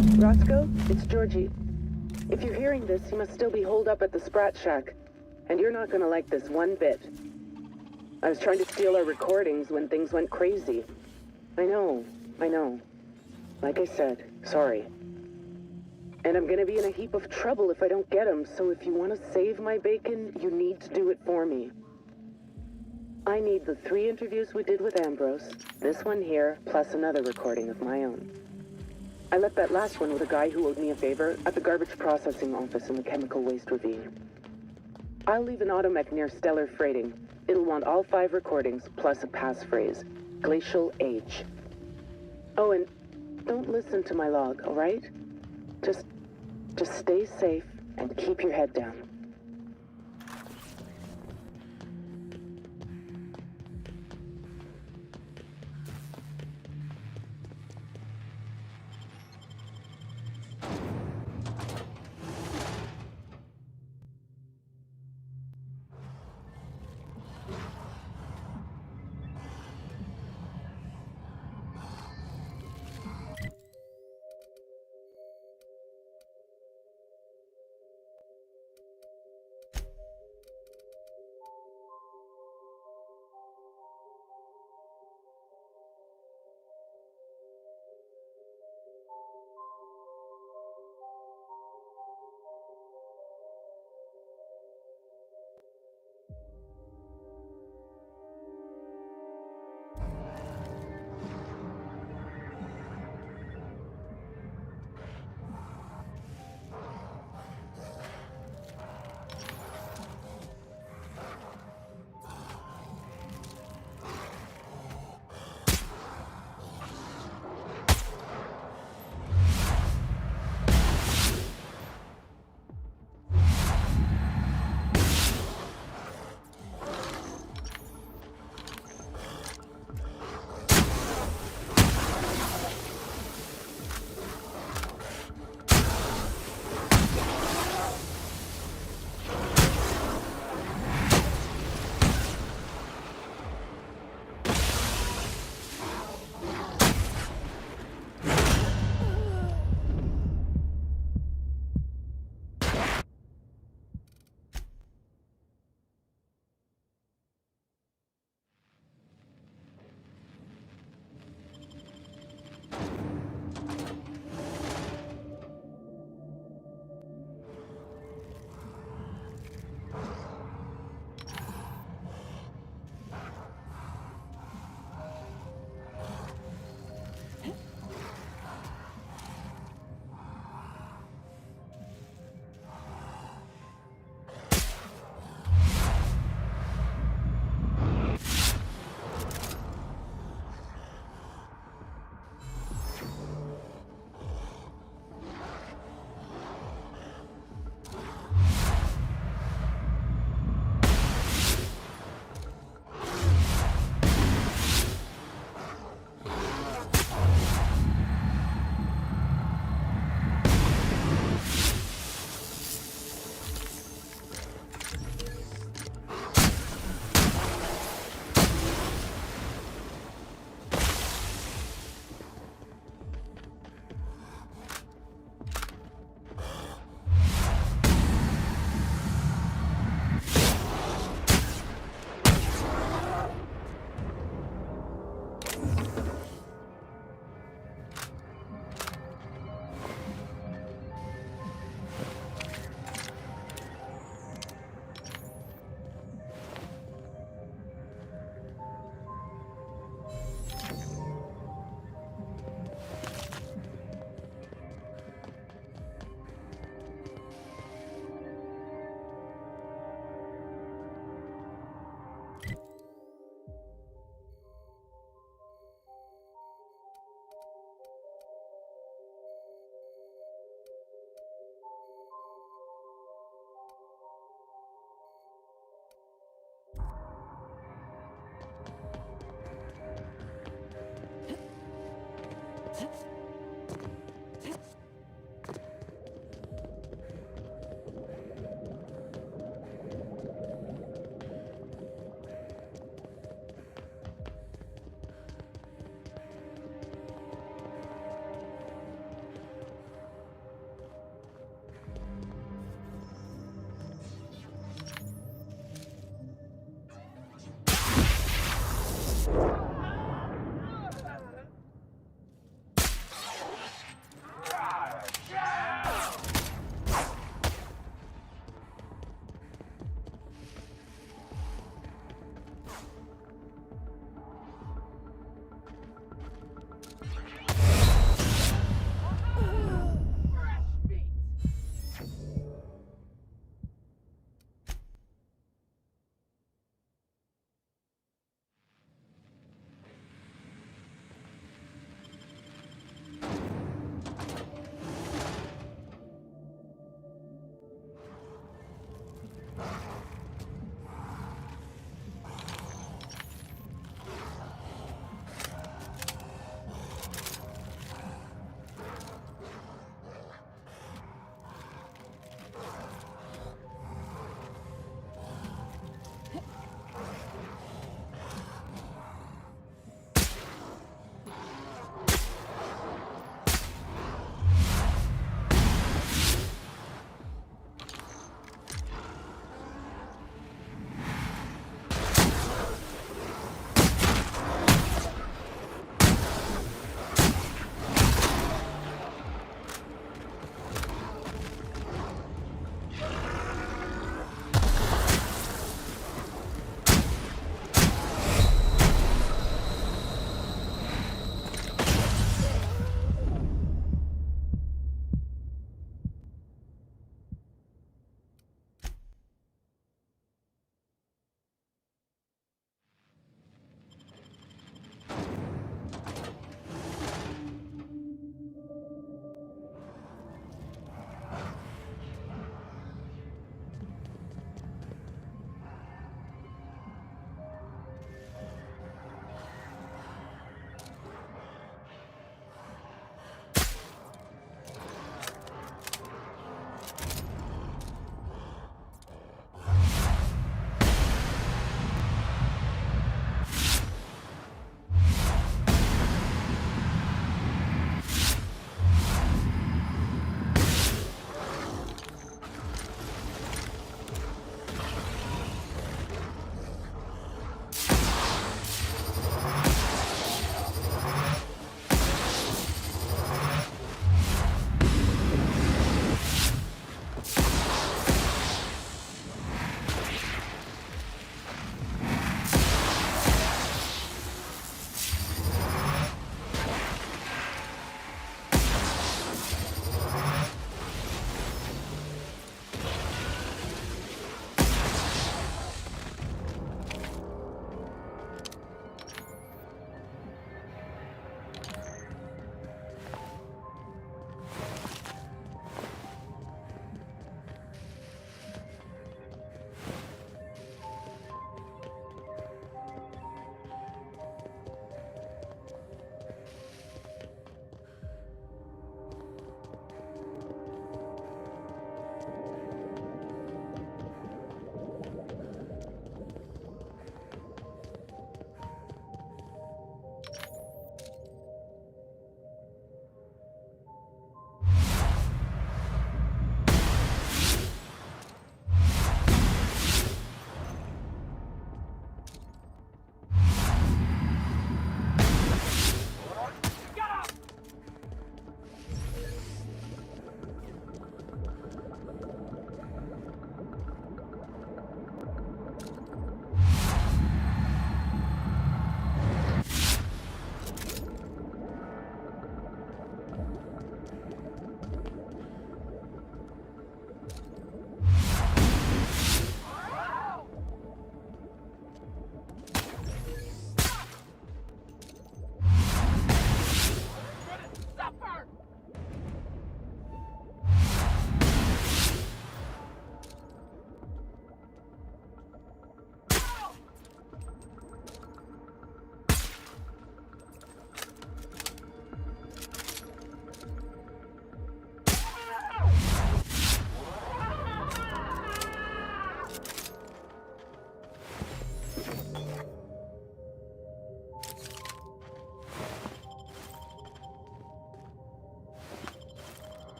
Roscoe, it's Georgie. If you're hearing this, you must still be holed up at the Sprat Shack. And you're not gonna like this one bit. I was trying to steal our recordings when things went crazy. I know. Like I said, sorry. And I'm gonna be in a heap of trouble if I don't get them, so if you want to save my bacon, you need to do it for me. I need the 3 interviews we did with Ambrose, this one here, plus another recording of my own. I left that last one with a guy who owed me a favor at the garbage processing office in the chemical waste ravine. I'll leave an automech near Stellar Freighting. It'll want all 5 recordings, plus a passphrase. Glacial Age. Oh, and don't listen to my log, all right? Just stay safe and keep your head down.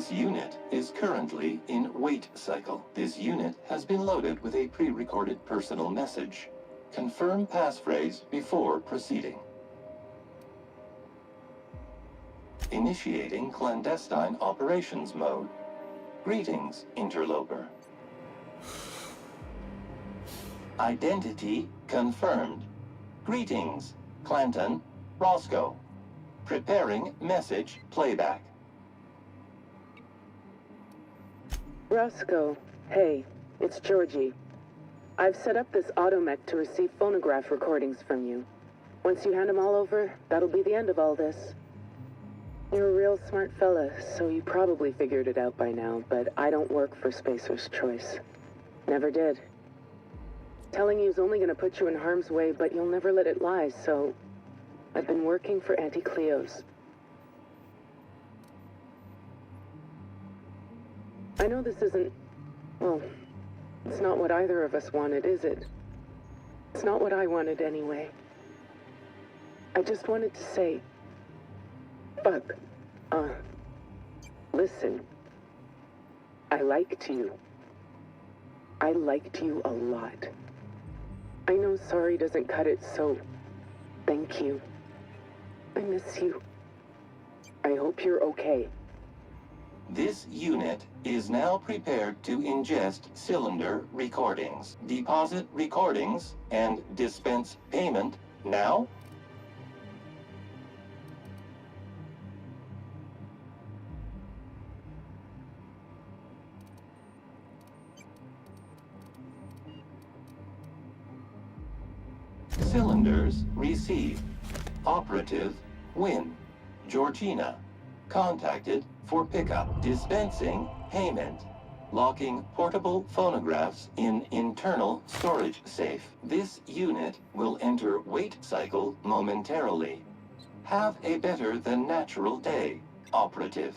This unit is currently in wait cycle. This unit has been loaded with a pre-recorded personal message. Confirm passphrase before proceeding. Initiating clandestine operations mode. Greetings, interloper. Identity confirmed. Greetings, Clanton, Roscoe. Preparing message playback. Roscoe, hey, it's Georgie. I've set up this automech to receive phonograph recordings from you. Once you hand them all over, that'll be the end of all this. You're a real smart fella, so you probably figured it out by now, but I don't work for Spacer's Choice. Never did. Telling you's only gonna put you in harm's way, but you'll never let it lie, so I've been working for Auntie Cleo's. I know this isn't, well, it's not what either of us wanted, is it? It's not what I wanted anyway. I just wanted to say, fuck, listen, I liked you. I liked you a lot. I know sorry doesn't cut it, so thank you. I miss you. I hope you're okay. This unit is now prepared to ingest cylinder recordings. Deposit recordings and dispense payment now. Cylinders received. Operative Win. Georgina. Contacted for pickup. Dispensing payment. Locking portable phonographs in internal storage safe. This unit will enter wait cycle momentarily. Have a better than natural day, Operative.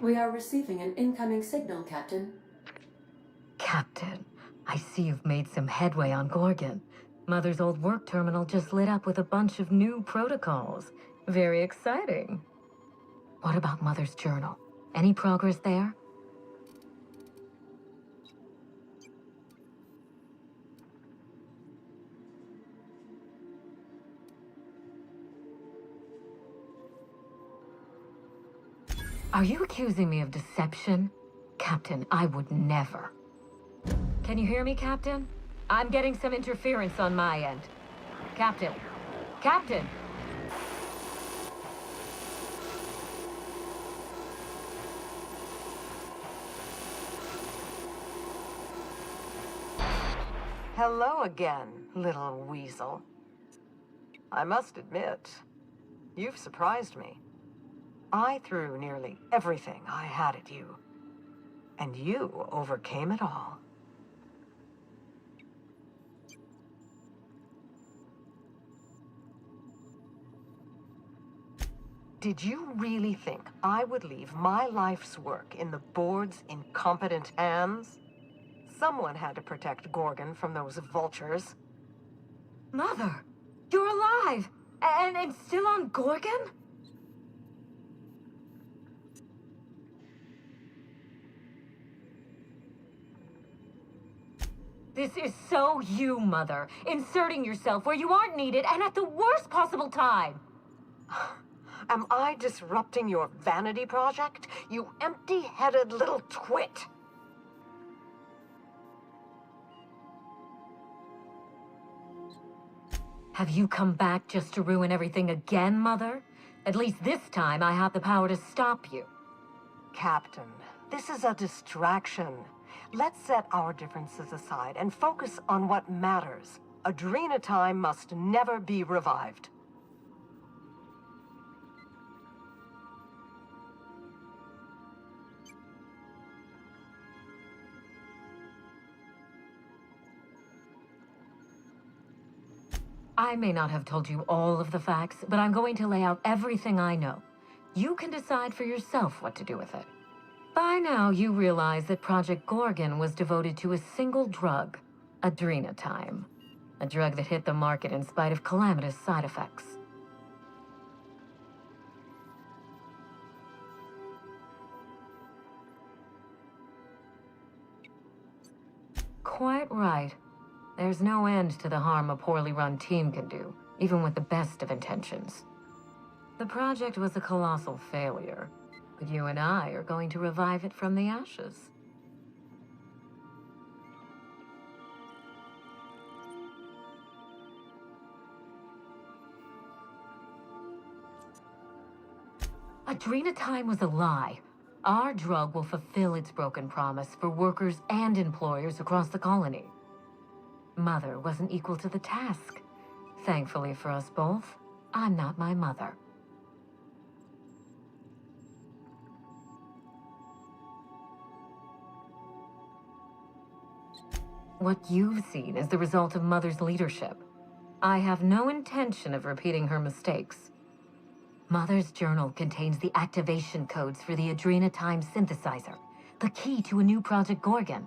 We are receiving an incoming signal, Captain. Captain, I see you've made some headway on Gorgon. Mother's old work terminal just lit up with a bunch of new protocols. Very exciting. What about Mother's journal? Any progress there? Are you accusing me of deception? Captain, I would never. Can you hear me, Captain? I'm getting some interference on my end. Captain! Captain! Hello again, little weasel. I must admit, you've surprised me. I threw nearly everything I had at you, and you overcame it all. Did you really think I would leave my life's work in the board's incompetent hands? Someone had to protect Gorgon from those vultures. Mother! You're alive! And still on Gorgon? This is so you, Mother. Inserting yourself where you aren't needed and at the worst possible time. Am I disrupting your vanity project, you empty-headed little twit? Have you come back just to ruin everything again, Mother? At least this time I have the power to stop you. Captain, this is a distraction. Let's set our differences aside and focus on what matters. Adrenatime must never be revived. I may not have told you all of the facts, but I'm going to lay out everything I know. You can decide for yourself what to do with it. By now, you realize that Project Gorgon was devoted to a single drug, adrenatime. A drug that hit the market in spite of calamitous side effects. Quite right. There's no end to the harm a poorly run team can do, even with the best of intentions. The project was a colossal failure, but you and I are going to revive it from the ashes. Adrenatime was a lie. Our drug will fulfill its broken promise for workers and employers across the colony. Mother wasn't equal to the task. Thankfully for us both, I'm not my mother. What you've seen is the result of Mother's leadership. I have no intention of repeating her mistakes. Mother's journal contains the activation codes for the adrenatime synthesizer, the key to a new Project Gorgon.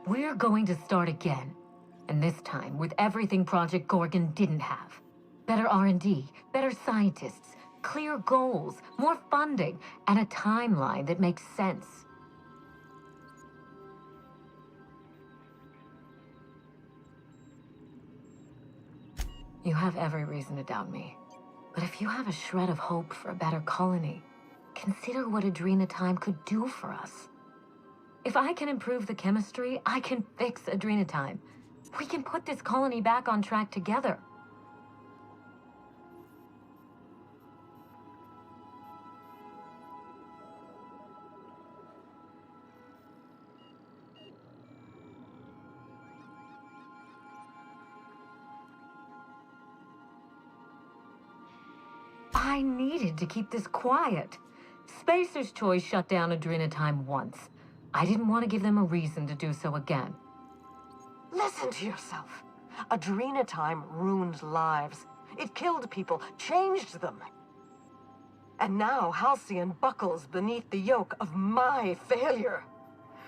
We're going to start again, and this time with everything Project Gorgon didn't have. Better R&D, better scientists, clear goals, more funding, and a timeline that makes sense. You have every reason to doubt me. But if you have a shred of hope for a better colony, consider what adrenatime could do for us. If I can improve the chemistry, I can fix adrenatime. We can put this colony back on track together. I needed to keep this quiet. Spacer's Choice shut down Adrenatime once. I didn't want to give them a reason to do so again. Listen to yourself. Adrenatime ruined lives. It killed people, changed them. And now Halcyon buckles beneath the yoke of my failure.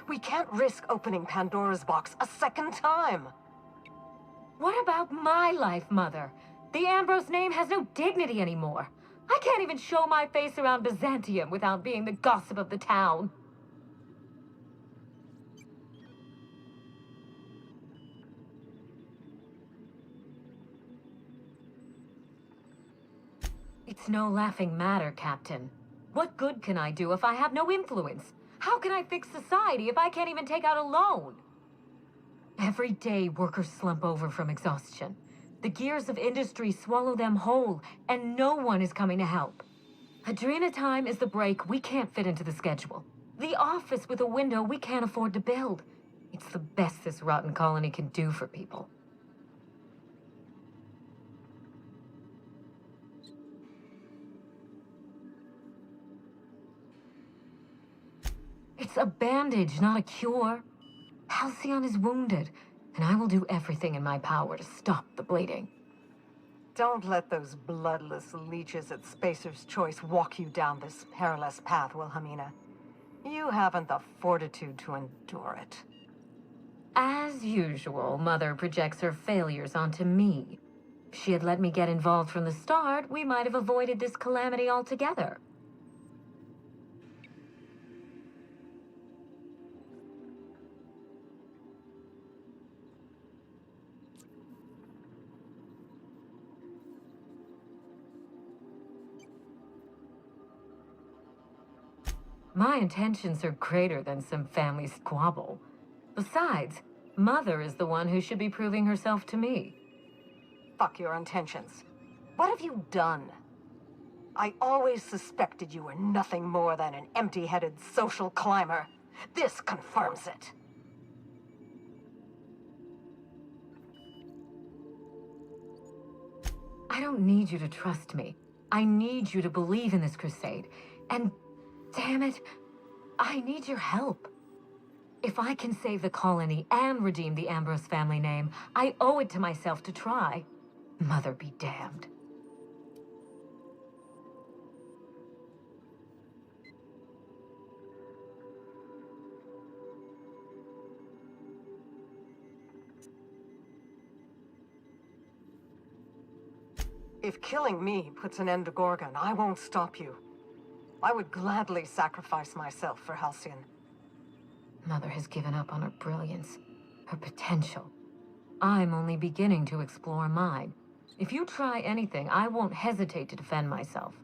We can't risk opening Pandora's box a second time. What about my life, Mother? The Ambrose name has no dignity anymore. I can't even show my face around Byzantium without being the gossip of the town. It's no laughing matter, Captain. What good can I do if I have no influence? How can I fix society if I can't even take out a loan? Every day, workers slump over from exhaustion. The gears of industry swallow them whole, and no one is coming to help. Adrena time is the break we can't fit into the schedule. The office with a window we can't afford to build. It's the best this rotten colony can do for people. It's a bandage, not a cure. Halcyon is wounded, and I will do everything in my power to stop the bleeding. Don't let those bloodless leeches at Spacer's Choice walk you down this perilous path, Wilhelmina. You haven't the fortitude to endure it. As usual, Mother projects her failures onto me. If she had let me get involved from the start, we might have avoided this calamity altogether. My intentions are greater than some family squabble. Besides, Mother is the one who should be proving herself to me. Fuck your intentions. What have you done? I always suspected you were nothing more than an empty-headed social climber. This confirms it. I don't need you to trust me. I need you to believe in this crusade. And damn it, I need your help. If I can save the colony and redeem the Ambrose family name, I owe it to myself to try. Mother be damned. If killing me puts an end to Gorgon, I won't stop you. I would gladly sacrifice myself for Halcyon. Mother has given up on her brilliance, her potential. I'm only beginning to explore mine. If you try anything, I won't hesitate to defend myself.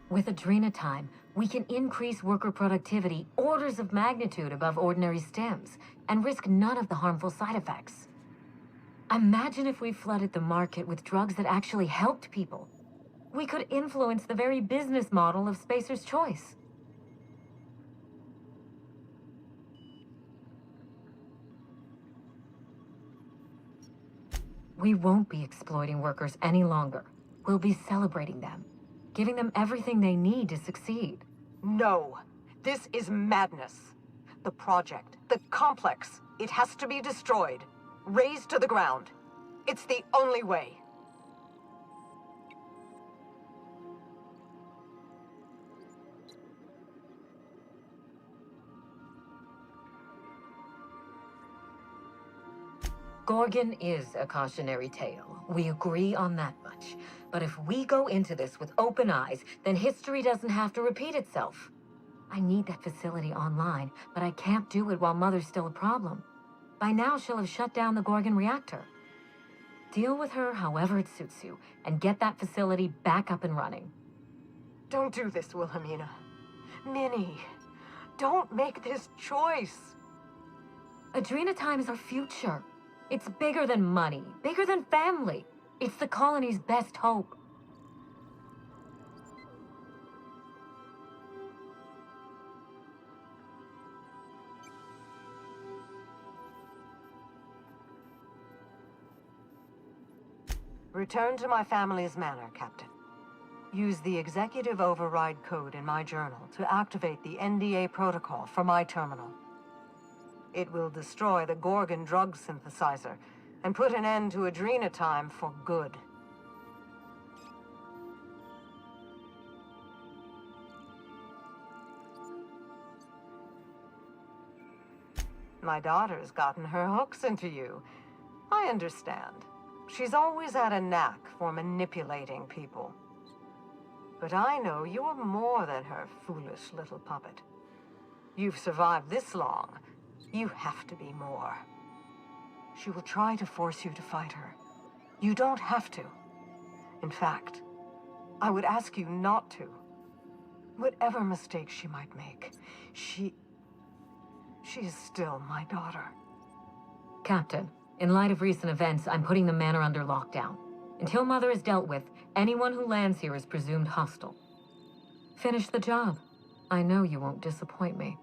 With Adrena time, we can increase worker productivity orders of magnitude above ordinary stems and risk none of the harmful side effects. Imagine if we flooded the market with drugs that actually helped people. We could influence the very business model of Spacer's Choice. We won't be exploiting workers any longer. We'll be celebrating them, giving them everything they need to succeed. No, this is madness. The project, the complex, it has to be destroyed, razed to the ground. It's the only way. Gorgon is a cautionary tale. We agree on that much. But if we go into this with open eyes, then history doesn't have to repeat itself. I need that facility online, but I can't do it while Mother's still a problem. By now, she'll have shut down the Gorgon reactor. Deal with her however it suits you, and get that facility back up and running. Don't do this, Wilhelmina. Minnie, don't make this choice. Adrena time is our future. It's bigger than money, bigger than family. It's the colony's best hope. Return to my family's manor, Captain. Use the executive override code in my journal to activate the NDA protocol for my terminal. It will destroy the Gorgon drug synthesizer and put an end to adrenatime for good. My daughter's gotten her hooks into you. I understand. She's always had a knack for manipulating people. But I know you're more than her foolish little puppet. You've survived this long. You have to be more. She will try to force you to fight her. You don't have to. In fact, I would ask you not to. Whatever mistakes she might make, she is still my daughter. Captain, in light of recent events, I'm putting the manor under lockdown. Until Mother is dealt with, anyone who lands here is presumed hostile. Finish the job. I know you won't disappoint me.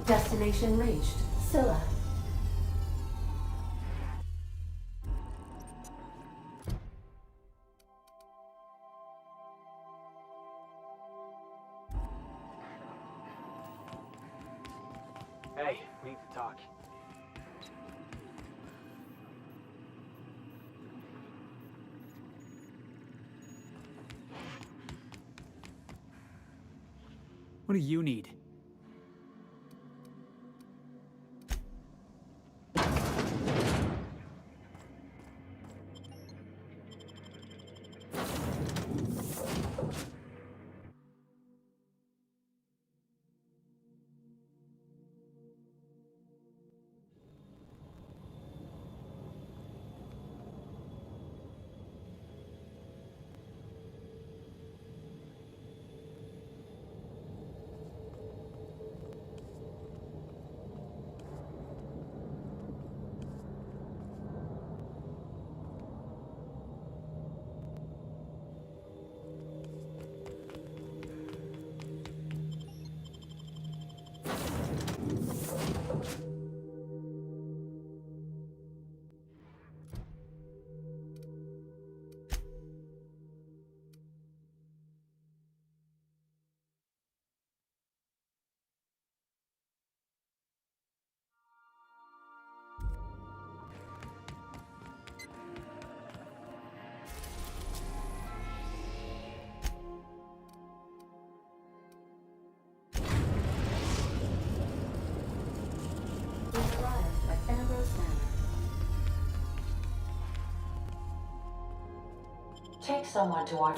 Destination reached. Scylla. Hey, we need to talk. What do you need? Take someone to our...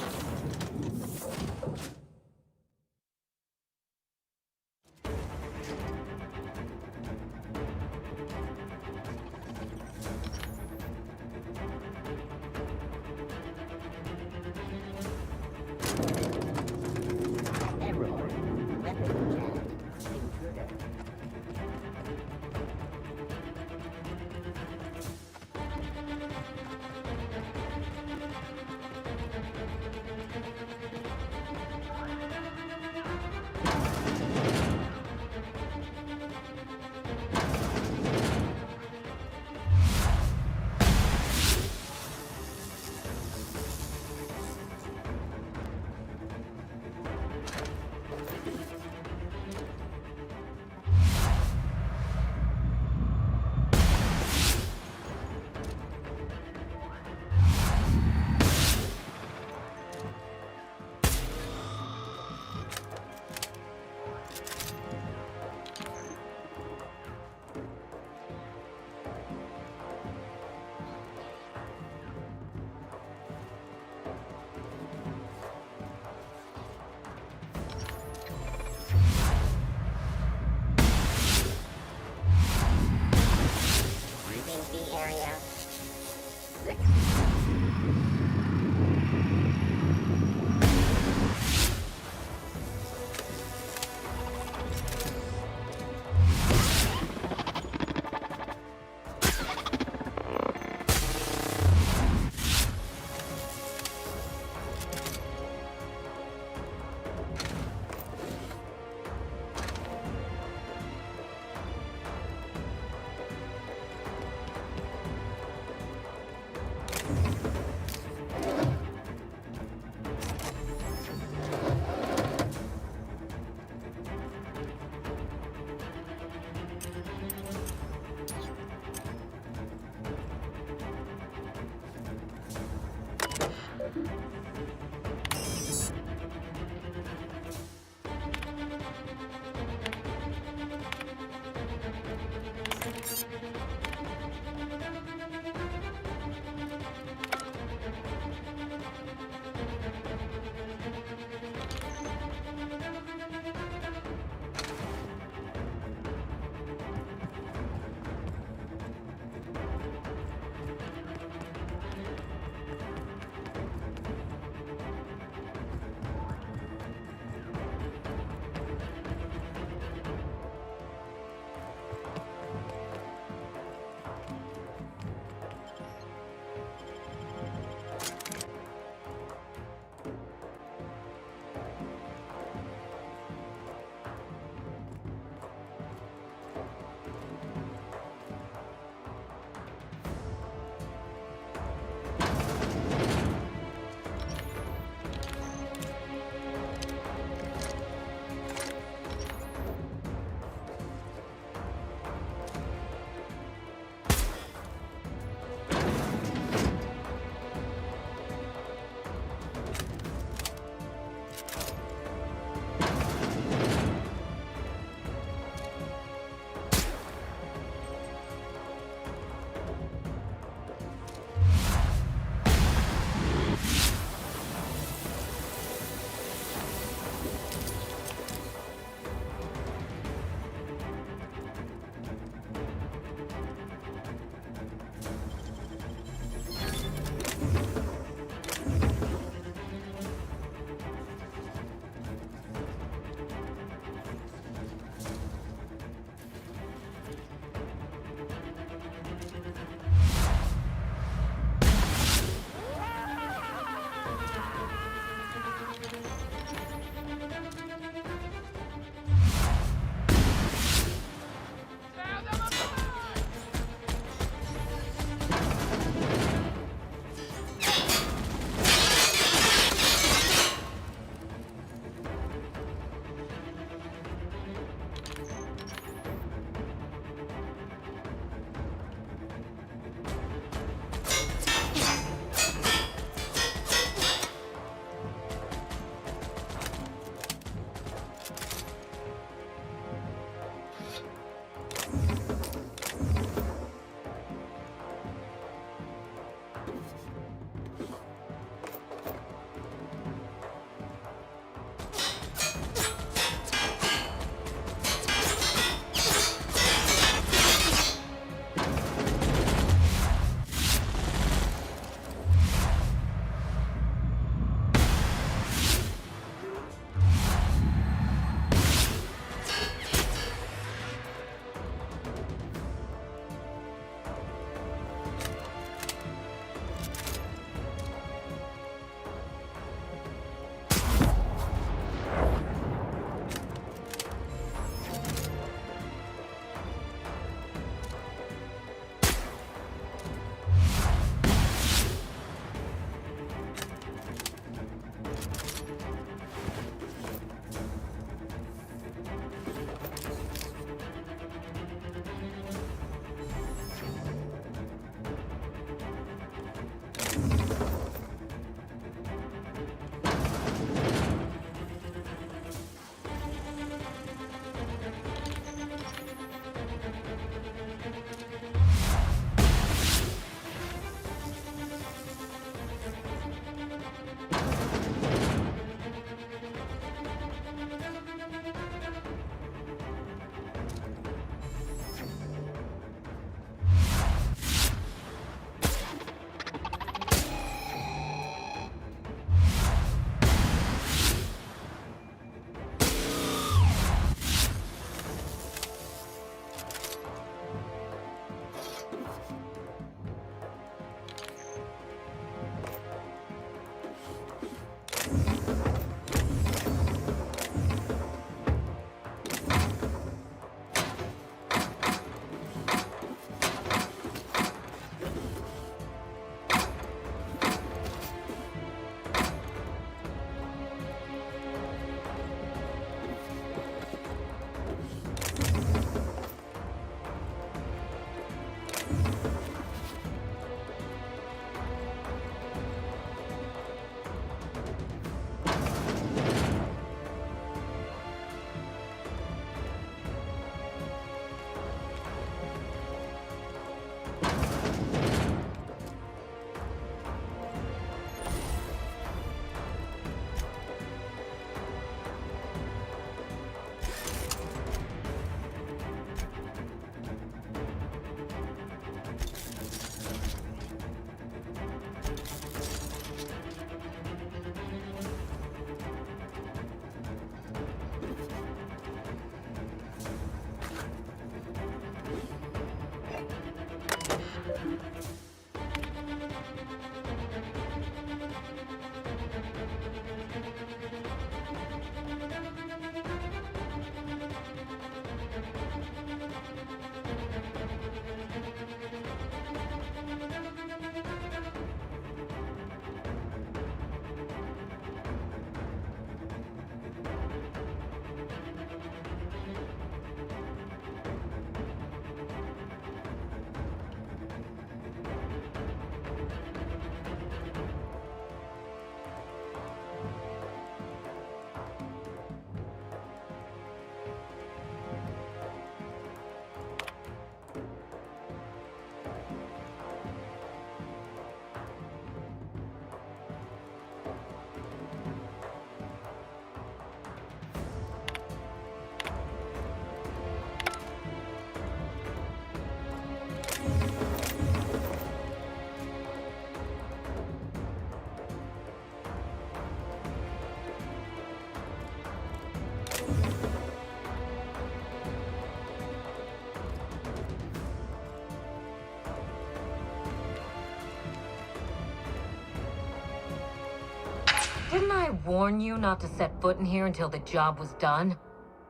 Didn't I warn you not to set foot in here until the job was done?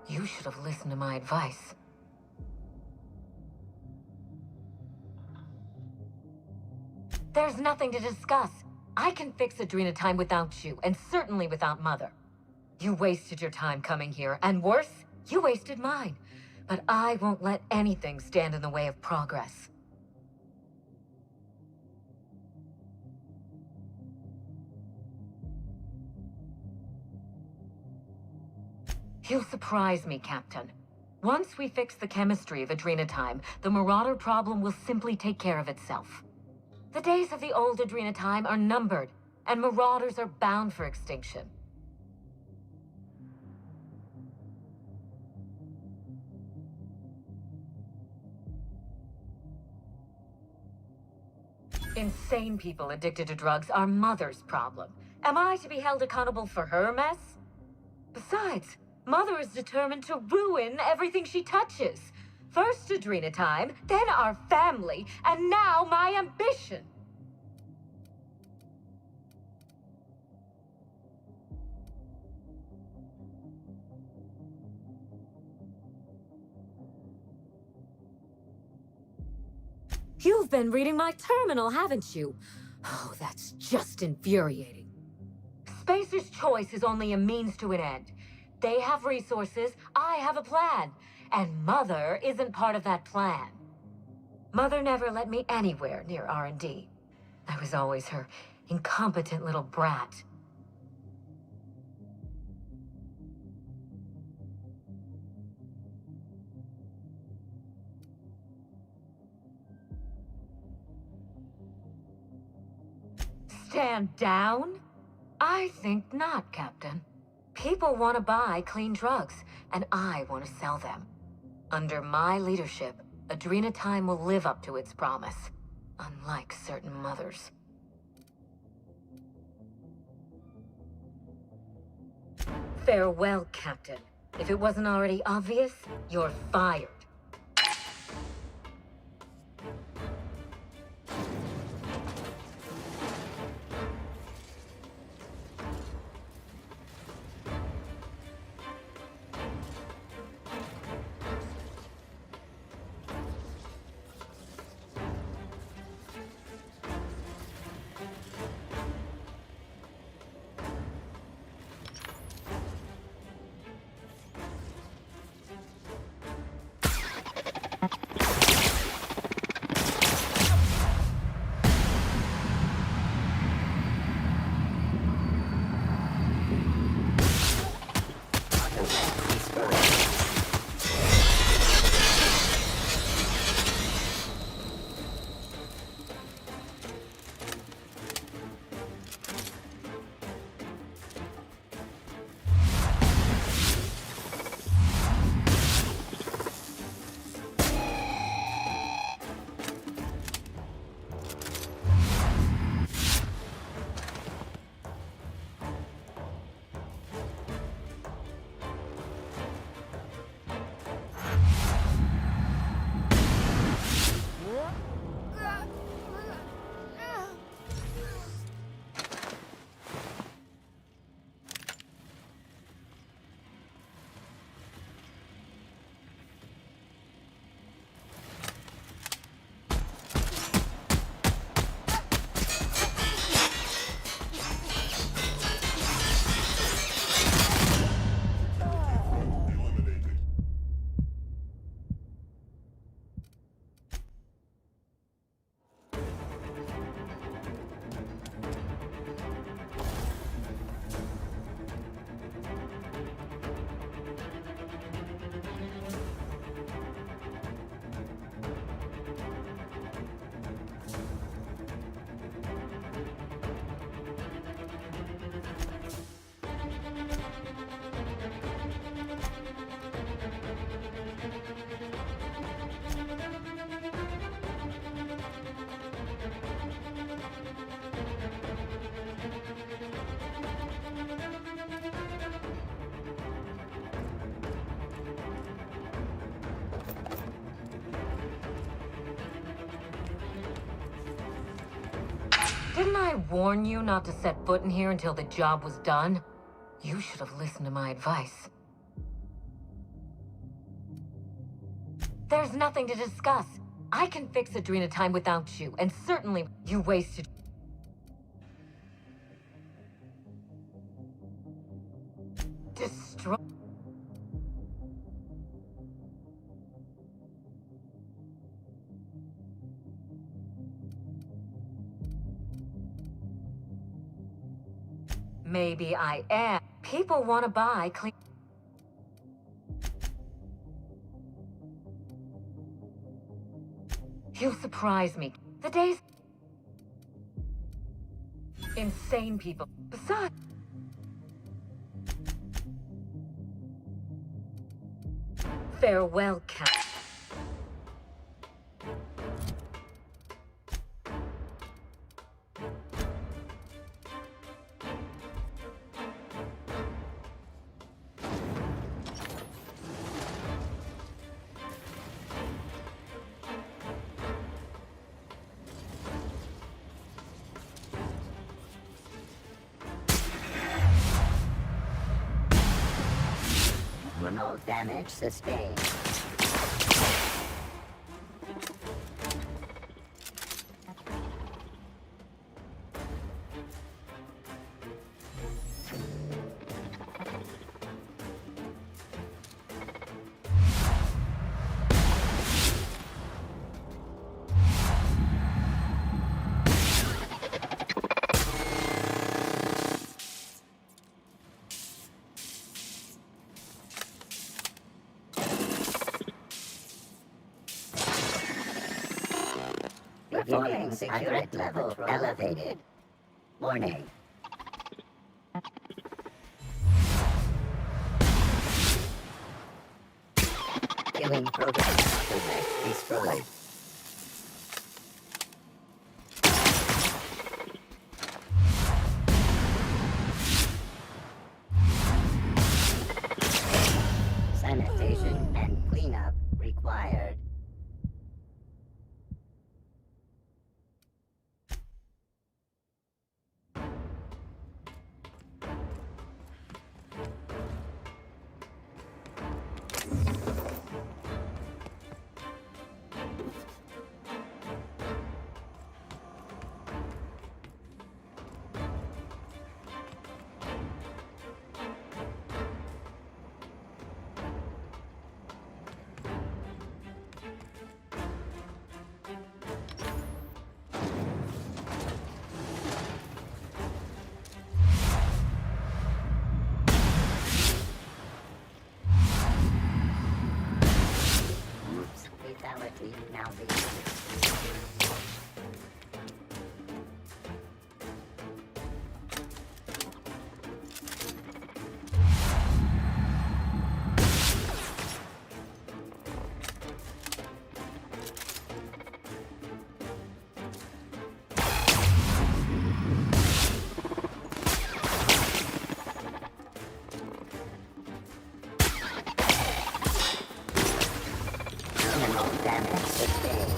You should have listened to my advice. There's nothing to discuss. I can fix Adrenatime without you, and certainly without Mother. You wasted your time coming here, and worse, you wasted mine. But I won't let anything stand in the way of progress. You'll surprise me, Captain. Once we fix the chemistry of Adrenatime, the Marauder problem will simply take care of itself. The days of the old Adrenatime are numbered, and Marauders are bound for extinction. Insane people addicted to drugs are Mother's problem. Am I to be held accountable for her mess? Besides, Mother is determined to ruin everything she touches. First Adrenatime, then our family, and now my ambition. You've been reading my terminal, haven't you? Oh, that's just infuriating. Spacer's choice is only a means to an end. They have resources, I have a plan. And Mother isn't part of that plan. Mother never let me anywhere near R&D. I was always her incompetent little brat. Stand down? I think not, Captain. People want to buy clean drugs, and I want to sell them. Under my leadership, Adrenatime will live up to its promise, unlike certain mothers. Farewell, Captain. If it wasn't already obvious, you're fired. Didn't I warn you not to set foot in here until the job was done? You should have listened to my advice. There's nothing to discuss. I can fix Adrena time without you, and certainly you wasted... Destroy... Maybe I am. People want to buy clean... You surprise me. The days... Insane people. Besides... Farewell, Cat. Remote damage sustained. Beginning security level elevated. Warning. Killing program destroyed. Sanitation and cleanup required. Fatality now beginning. Damage sustained.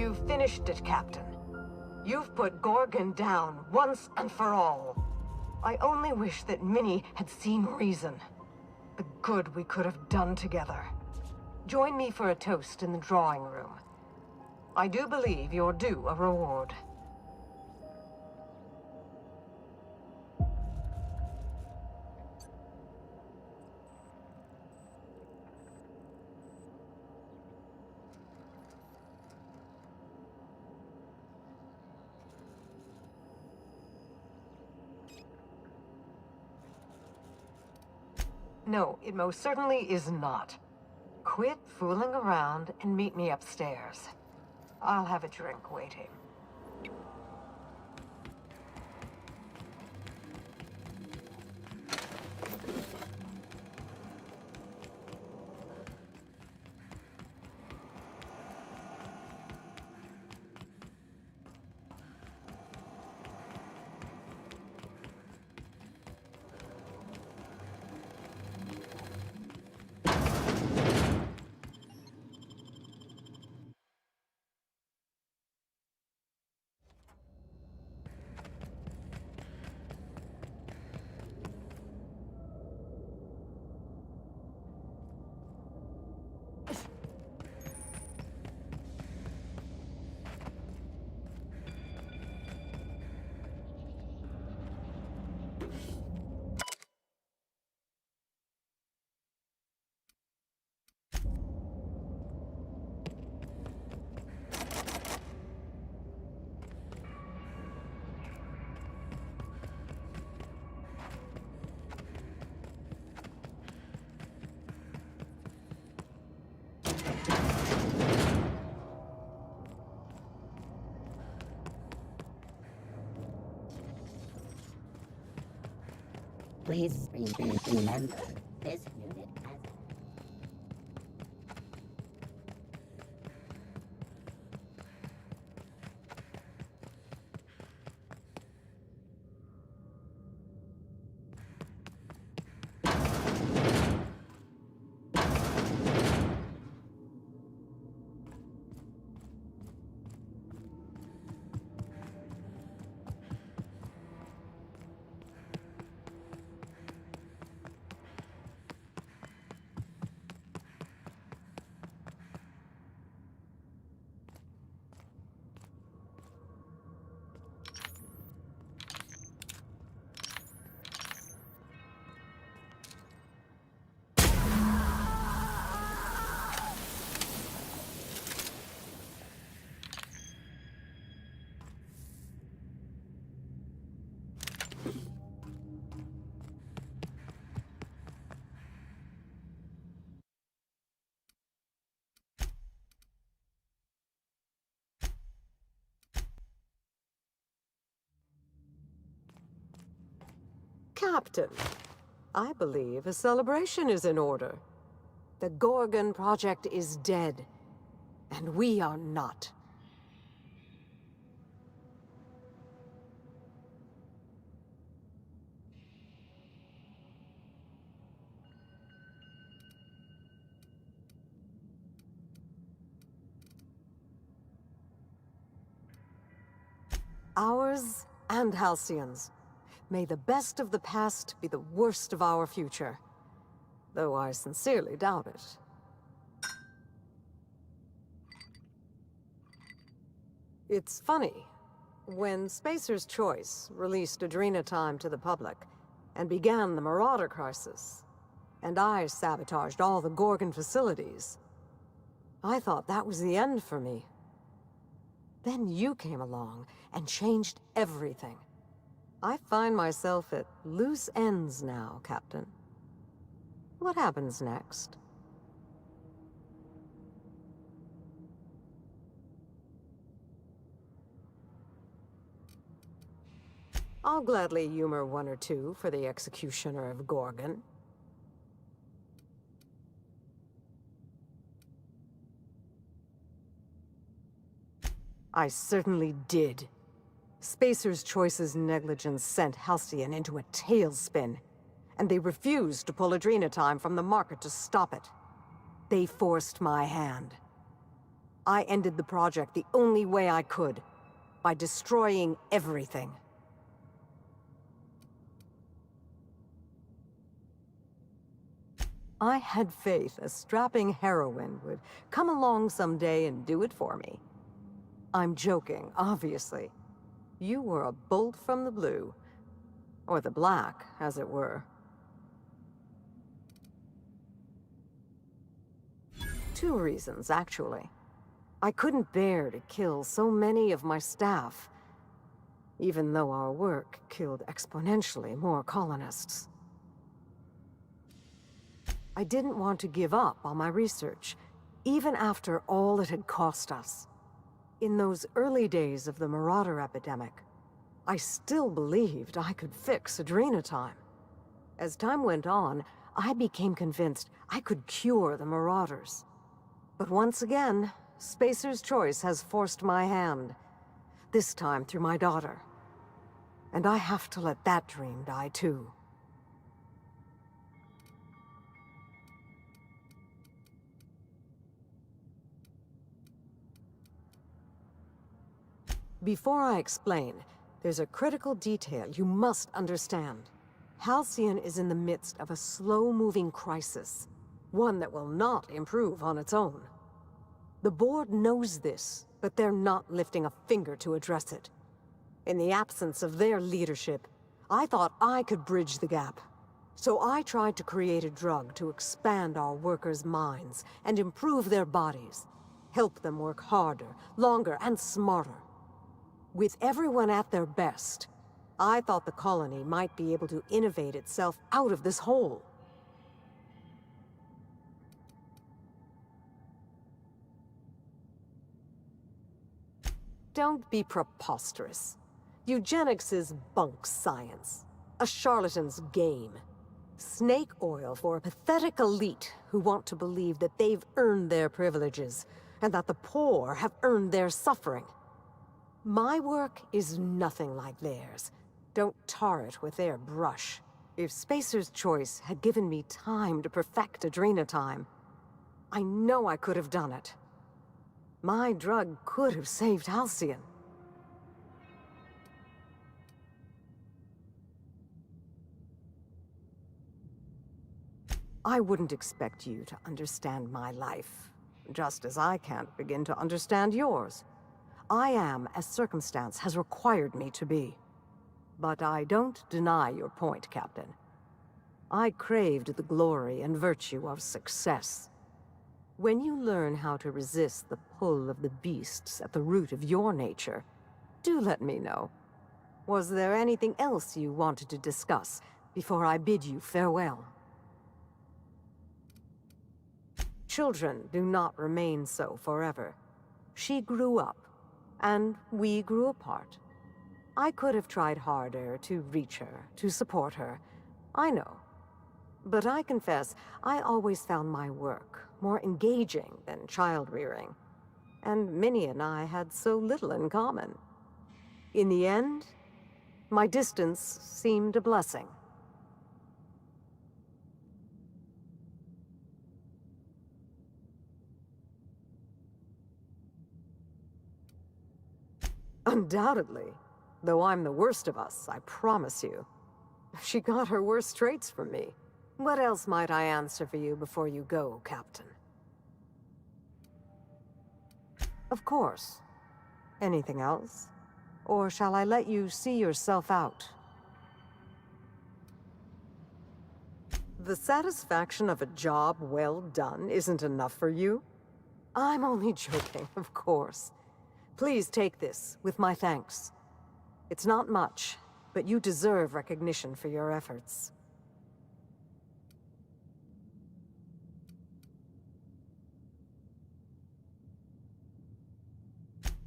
You've finished it, Captain. You've put Gorgon down once and for all. I only wish that Minnie had seen reason. The good we could have done together. Join me for a toast in the drawing room. I do believe you're due a reward. No, it most certainly is not. Quit fooling around and meet me upstairs. I'll have a drink waiting. Please remember, this unit has... Captain, I believe a celebration is in order. The Gorgon project is dead, and we are not. Ours and Halcyon's. May the best of the past be the worst of our future. Though I sincerely doubt it. It's funny. When Spacer's Choice released Adrena Time to the public and began the Marauder crisis, and I sabotaged all the Gorgon facilities, I thought that was the end for me. Then you came along and changed everything. I find myself at loose ends now, Captain. What happens next? I'll gladly humor one or two for the executioner of Gorgon. I certainly did. Spacer's Choice's negligence sent Halcyon into a tailspin, and they refused to pull Adrena Time from the market to stop it. They forced my hand. I ended the project the only way I could, by destroying everything. I had faith a strapping heroine would come along someday and do it for me. I'm joking, obviously. You were a bolt from the blue. Or the black, as it were. 2 reasons, actually. I couldn't bear to kill so many of my staff, even though our work killed exponentially more colonists. I didn't want to give up on my research, even after all it had cost us. In those early days of the Marauder epidemic, I still believed I could fix Adrenatime. As time went on, I became convinced I could cure the Marauders. But once again, Spacer's choice has forced my hand. This time through my daughter. And I have to let that dream die too. Before I explain, there's a critical detail you must understand. Halcyon is in the midst of a slow-moving crisis, one that will not improve on its own. The board knows this, but they're not lifting a finger to address it. In the absence of their leadership, I thought I could bridge the gap. So I tried to create a drug to expand our workers' minds and improve their bodies, help them work harder, longer, and smarter. With everyone at their best, I thought the colony might be able to innovate itself out of this hole. Don't be preposterous. Eugenics is bunk science, a charlatan's game. Snake oil for a pathetic elite who want to believe that they've earned their privileges, and that the poor have earned their suffering. My work is nothing like theirs. Don't tar it with their brush. If Spacer's choice had given me time to perfect Adrenatime, I know I could have done it. My drug could have saved Halcyon. I wouldn't expect you to understand my life, just as I can't begin to understand yours. I am as circumstance has required me to be. But I don't deny your point, Captain. I craved the glory and virtue of success. When you learn how to resist the pull of the beasts at the root of your nature, do let me know. Was there anything else you wanted to discuss before I bid you farewell? Children do not remain so forever. She grew up, and we grew apart. I could have tried harder to reach her, to support her. I know. But I confess, I always found my work more engaging than child-rearing. And Minnie and I had so little in common. In the end, my distance seemed a blessing. Undoubtedly. Though I'm the worst of us, I promise you. She got her worst traits from me. What else might I answer for you before you go, Captain? Of course. Anything else? Or shall I let you see yourself out? The satisfaction of a job well done isn't enough for you? I'm only joking, of course. Please take this, with my thanks. It's not much, but you deserve recognition for your efforts.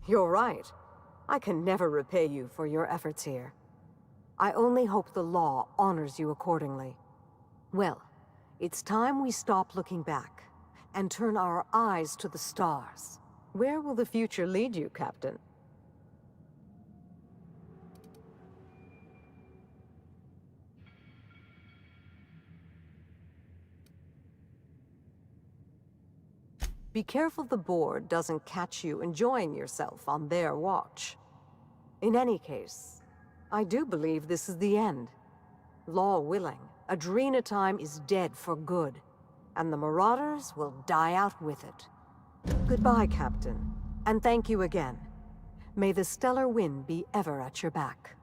You're right. I can never repay you for your efforts here. I only hope the law honors you accordingly. Well, it's time we stop looking back and turn our eyes to the stars. Where will the future lead you, Captain? Be careful the board doesn't catch you enjoying yourself on their watch. In any case, I do believe this is the end. Law willing, Adrena time is dead for good, and the Marauders will die out with it. Goodbye, Captain, and thank you again. May the stellar wind be ever at your back.